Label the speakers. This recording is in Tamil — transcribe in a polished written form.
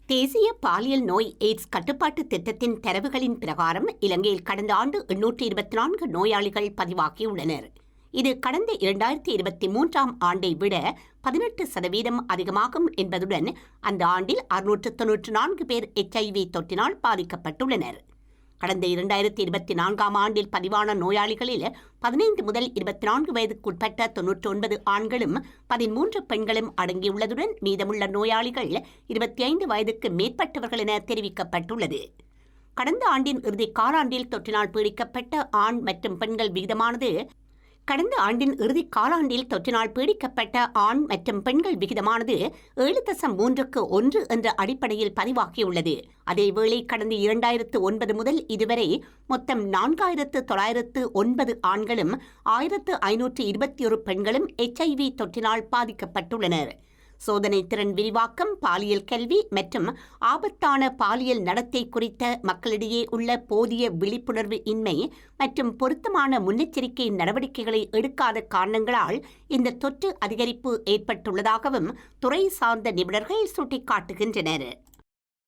Speaker 1: தேசிய பாலியல் நோய் எய்ட்ஸ் கட்டுப்பாட்டு திட்டத்தின் தரவுகளின் பிரகாரம் இலங்கையில் கடந்த ஆண்டு 824 நோயாளிகள் பதிவாகியுள்ளனர். இது கடந்த 2023ஆம் ஆண்டை விட 18% அதிகமாகும் என்பதுடன் அந்த ஆண்டில் 694 பேர் HIV தொற்றினால் பாதிக்கப்பட்டுள்ளனர். கடந்த 2024ஆம் ஆண்டில் பதிவான நோயாளிகளில் 15 முதல் 24 வயதுக்குட்பட்ட 99 ஆண்களும் 13 பெண்களும் அடங்கியுள்ளதுடன் மீதமுள்ள நோயாளிகள் 25 வயதுக்கு மேற்பட்டவர்கள் என தெரிவிக்கப்பட்டுள்ளது. கடந்த ஆண்டின் இறுதி காலாண்டில் தொற்றினால் பீடிக்கப்பட்ட ஆண் மற்றும் பெண்கள் விகிதமானது கடந்த ஆண்டின் இறுதி காலாண்டில் தொற்றினால் பீடிக்கப்பட்ட ஆண் மற்றும் பெண்கள் விகிதமானது 7.3:1 என்ற அடிப்படையில் பதிவாகியுள்ளது. அதேவேளை கடந்த 2009 முதல் இதுவரை மொத்தம் 4909 ஆண்களும் 1521 பெண்களும் HIV தொற்றினால் பாதிக்கப்பட்டுள்ளனர். சோதனை திறன் விரிவாக்கம், பாலியல் கல்வி மற்றும் ஆபத்தான பாலியல் நடத்தை குறித்த மக்களிடையே உள்ள போதிய விழிப்புணர்வு இன்மை மற்றும் பொருத்தமான முன்னெச்சரிக்கை நடவடிக்கைகளை எடுக்காத காரணங்களால் இந்த தொற்று அதிகரிப்பு ஏற்பட்டுள்ளதாகவும் துறை சார்ந்த நிபுணர்கள் சுட்டிக்காட்டுகின்றனர்.